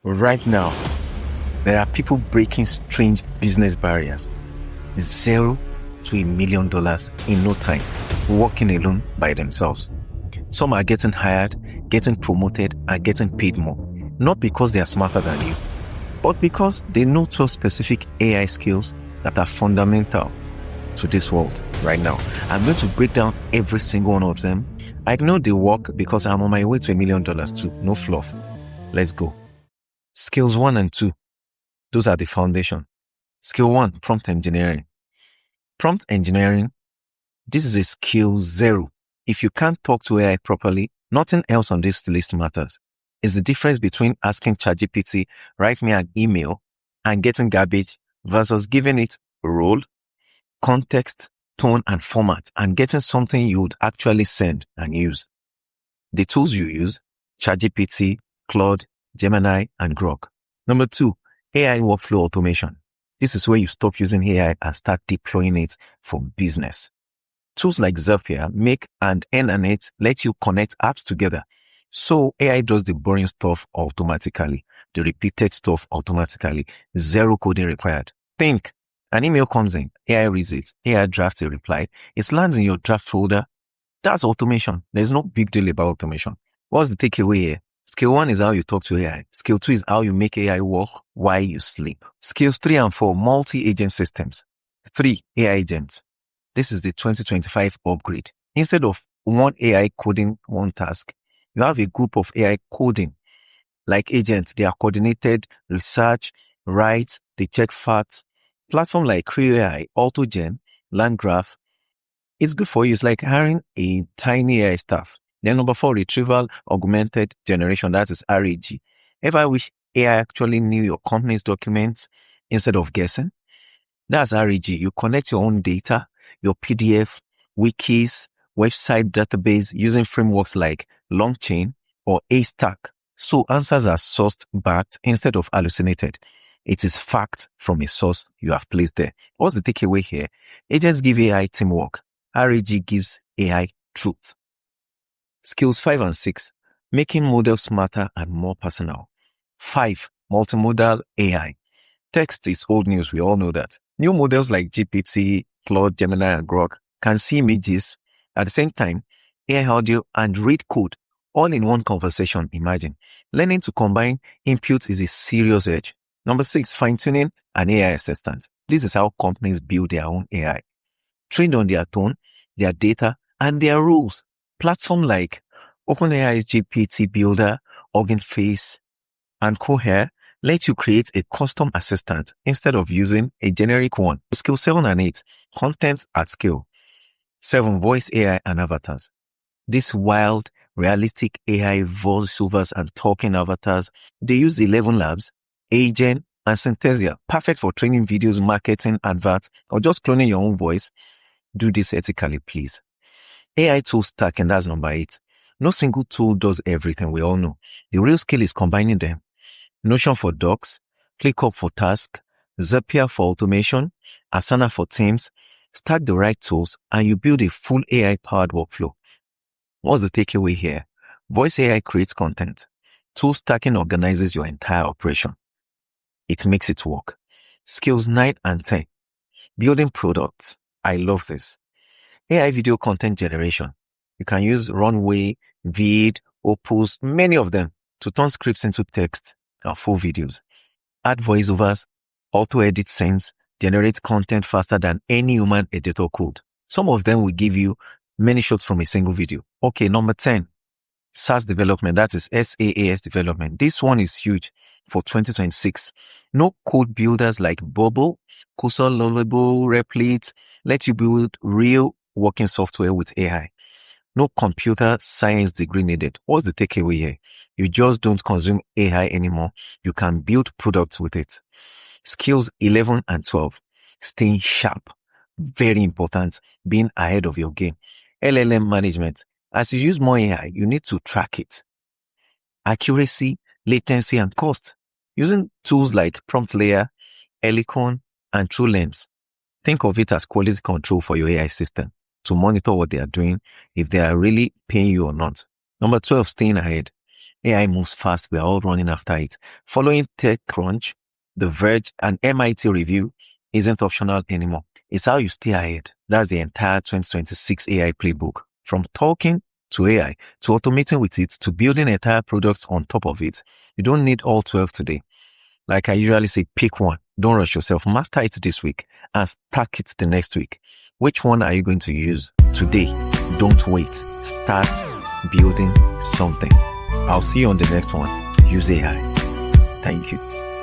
Right now, there are people breaking strange business barriers. $0 to $1 million in no time, working alone by themselves. Some are getting hired, getting promoted, and getting paid more. Not because they are smarter than you, but because they know 12 specific AI skills that are fundamental to this world right now. I'm going to break down every single one of them. I know they work because I'm on my way to $1 million too. No fluff. Let's go. Skills 1 and 2. Those are the foundation. Skill 1, prompt engineering. Prompt engineering, this is a skill 0. If you can't talk to AI properly, nothing else on this list matters. It's the difference between asking ChatGPT, write me an email, and getting garbage versus giving it a role, context, tone, and format, and getting something you would actually send and use. The tools you use, ChatGPT, Claude, Gemini, and Grok. Number 2, AI workflow automation. This is where you stop using AI and start deploying it for business. Tools like Zapier, Make, and N&It let you connect apps together. So AI does the boring stuff automatically, the repeated stuff automatically, 0 coding required. Think, an email comes in, AI reads it, AI drafts a reply, it lands in your draft folder. That's automation. There's no big deal about automation. What's the takeaway here? Skill 1 is how you talk to AI. Skill 2 is how you make AI work while you sleep. Skills 3 and 4, multi-agent systems. 3, AI agents. This is the 2025 upgrade. Instead of one AI coding one task, you have a group of AI coding. Like agents, they are coordinated, research, write, they check facts. Platform like CrewAI, AutoGen, LangGraph, it's good for you. It's like hiring a tiny AI staff. Then number 4, retrieval augmented generation. That is RAG. Ever wish AI actually knew your company's documents instead of guessing? That's RAG. You connect your own data, your PDF, wikis, website database using frameworks like LongChain or A-Stack. So answers are sourced backed instead of hallucinated. It is fact from a source you have placed there. What's the takeaway here? Agents give AI teamwork. RAG gives AI truth. Skills 5 and 6, making models smarter and more personal. 5, multimodal AI. Text is old news, we all know that. New models like GPT, Claude, Gemini, and Grok can see images at the same time, AI audio, and read code all in one conversation. Imagine. Learning to combine inputs is a serious edge. Number 6, fine-tuning an AI assistant. This is how companies build their own AI. Trained on their tone, their data, and their rules. Platform like OpenAI's GPT Builder, Hugging Face, and Cohere let you create a custom assistant instead of using a generic one. Skill 7 and 8, content at scale. 7, voice AI and avatars. These wild, realistic AI voiceovers and talking avatars, they use 11 Labs, AutoGen, and Synthesia, perfect for training videos, marketing, adverts, or just cloning your own voice. Do this ethically, please. AI tool stack, and that's number 8. No single tool does everything, we all know. The real skill is combining them. Notion for docs, ClickUp for task, Zapier for automation, Asana for teams. Stack the right tools and you build a full AI-powered workflow. What's the takeaway here? Voice AI creates content. Tool stacking organizes your entire operation. It makes it work. Skills 9 and 10. Building products. I love this. AI video content generation. You can use Runway, Vid, Opus, many of them to turn scripts into text or full videos. Add voiceovers, auto-edit scenes, generate content faster than any human editor could. Some of them will give you many shots from a single video. Okay, number 10. SaaS development, that is SaaS development. This one is huge for 2026. No code builders like Bubble, Cursor, Lullable, Replit let you build real working software with AI. No computer science degree needed. What's the takeaway here? You just don't consume AI anymore. You can build products with it. Skills 11 and 12. Staying sharp. Very important. Being ahead of your game. LLM management. As you use more AI, you need to track it. Accuracy, latency, and cost. Using tools like Prompt Layer, Helicon, and TrueLens. Think of it as quality control for your AI system to monitor what they are doing, if they are really paying you or not. Number 12, staying ahead. AI moves fast. We are all running after it. Following TechCrunch, The Verge, and MIT review isn't optional anymore. It's how you stay ahead. That's the entire 2026 AI playbook. From talking to AI, to automating with it, to building entire products on top of it. You don't need all 12 today. Like I usually say, pick one. Don't rush yourself. Master it this week and stack it the next week. Which one are you going to use today? Don't wait. Start building something. I'll see you on the next one. Use AI. Thank you.